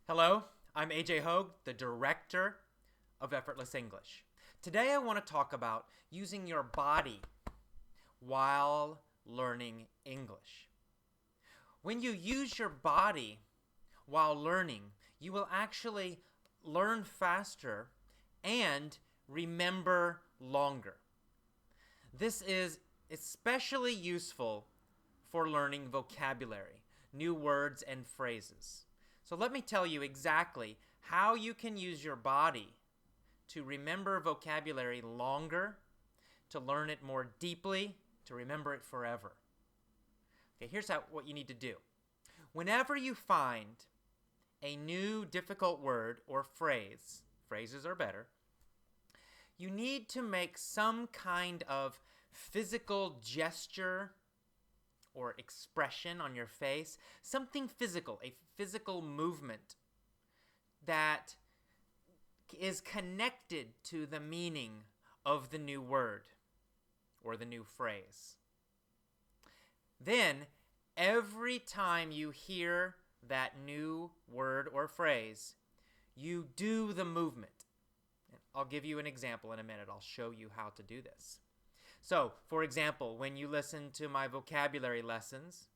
Hello, I'm AJ Hogue, the director of Effortless English. Today I want to talk about using your body while learning English. When you use your body while learning, you will actually learn faster and remember longer. This is especially useful for learning vocabulary, new words and phrases. So let me tell you exactly how you can use your body to remember vocabulary longer, to learn it more deeply, to remember it forever. Okay, here's what you need to do. Whenever you find a new difficult word or phrase, phrases are better, you need to make some kind of physical gesture or expression on your face, something physical, a physical movement that is connected to the meaning of the new word or the new phrase. Then, every time you hear that new word or phrase, you do the movement. I'll give you an example in a minute. I'll show you how to do this. So, for example, when you listen to my vocabulary lessons,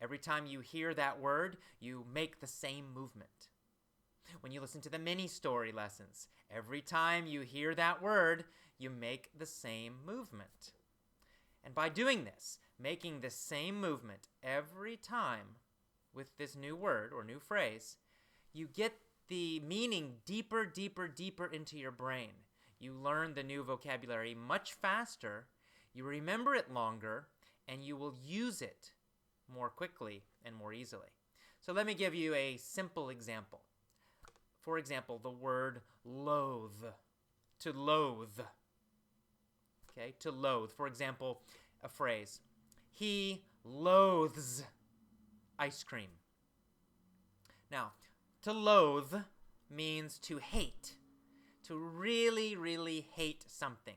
every time you hear that word, you make the same movement. When you listen to the mini story lessons, every time you hear that word, you make the same movement. And by doing this, making the same movement every time with this new word or new phrase, you get the meaning deeper into your brain. You learn the new vocabulary much faster, you remember it longer, and you will use it more quickly and more easily. So let me give you a simple example. For example, the word loathe. To loathe. Okay, to loathe. For example, a phrase. He loathes ice cream. Now, to loathe means to hate. To really hate something.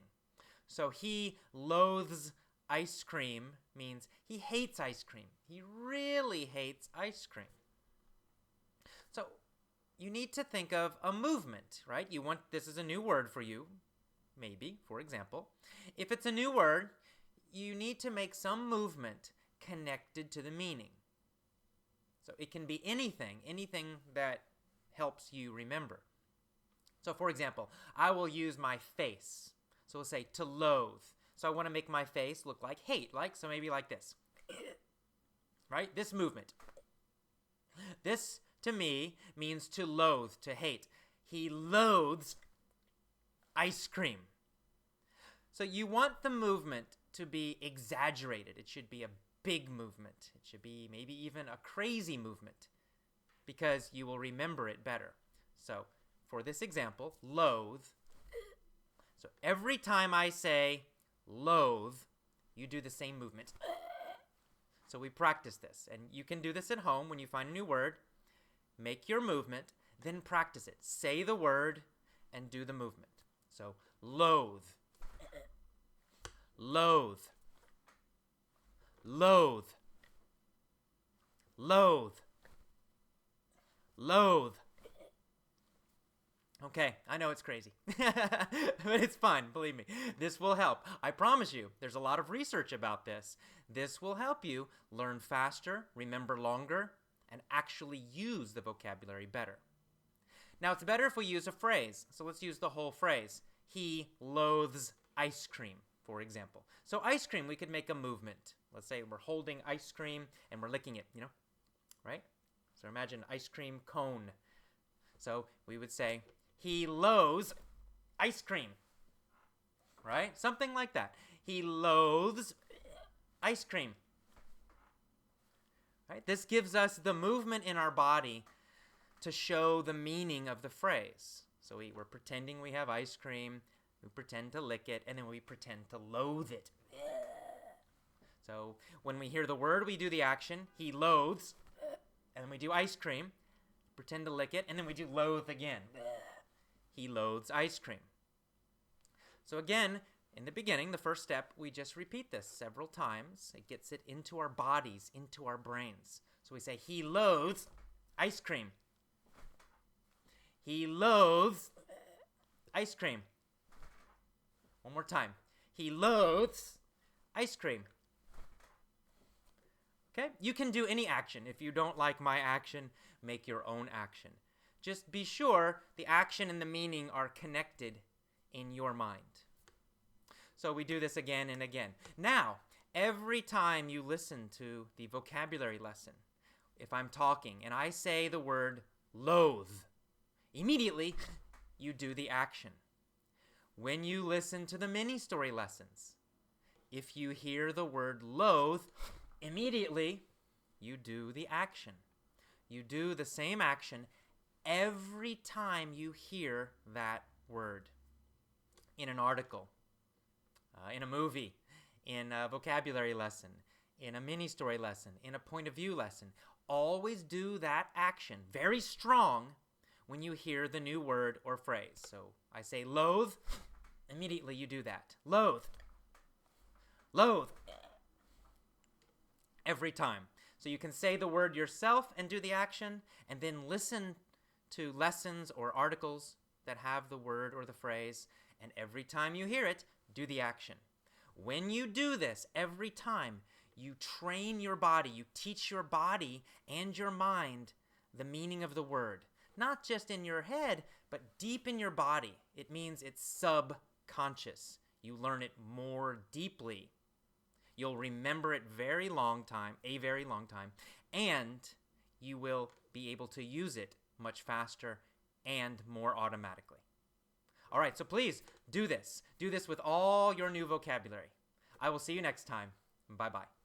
So he loathes ice cream means he hates ice cream. He really hates ice cream. So you need to think of a movement, right? This is a new word for you, maybe, for example. If it's a new word, you need to make some movement connected to the meaning. So it can be anything that helps you remember. So for example, I will use my face. So we'll say to loathe. So I want to make my face look like hate, so maybe like this. Right? This movement. This, to me, means to loathe, to hate. He loathes ice cream. So you want the movement to be exaggerated. It should be a big movement. It should be maybe even a crazy movement because you will remember it better. So for this example, loathe. So every time I say loathe, you do the same movement. So we practice this. And you can do this at home when you find a new word. Make your movement, then practice it. Say the word and do the movement. So loathe. Loathe. Loathe. Loathe. Loathe. Okay, I know it's crazy, but it's fun, believe me. This will help. I promise you, there's a lot of research about this. This will help you learn faster, remember longer, and actually use the vocabulary better. Now, it's better if we use a phrase, so let's use the whole phrase. He loathes ice cream, for example. So ice cream, we could make a movement. Let's say we're holding ice cream and we're licking it, right? So imagine ice cream cone. So we would say, he loathes ice cream, right? Something like that. He loathes ice cream, right? This gives us the movement in our body to show the meaning of the phrase. So we're pretending we have ice cream, we pretend to lick it, and then we pretend to loathe it. So when we hear the word, we do the action, he loathes, and then we do ice cream, pretend to lick it, and then we do loathe again. He loathes ice cream. So again, in the beginning, the first step, we just repeat this several times. It gets it into our bodies, into our brains. So we say, he loathes ice cream. He loathes ice cream. One more time. He loathes ice cream. Okay? You can do any action. If you don't like my action, make your own action. Just be sure the action and the meaning are connected in your mind. So we do this again and again. Now, every time you listen to the vocabulary lesson, if I'm talking and I say the word loathe, immediately you do the action. When you listen to the mini-story lessons, if you hear the word loathe, immediately you do the action. You do the same action every time you hear that word. In an article, in a movie, in a vocabulary lesson, in a mini-story lesson, in a point of view lesson. Always do that action very strong when you hear the new word or phrase. So I say loathe, immediately you do that. Loathe. Loathe. Every time. So you can say the word yourself and do the action, and then listen to lessons or articles that have the word or the phrase, and every time you hear it, do the action. When you do this every time, you train your body, you teach your body and your mind the meaning of the word. Not just in your head, but deep in your body. It means it's subconscious. You learn it more deeply. You'll remember it a very long time, and you will be able to use it much faster and more automatically. All right, so please do this. Do this with all your new vocabulary. I will see you next time. Bye-bye.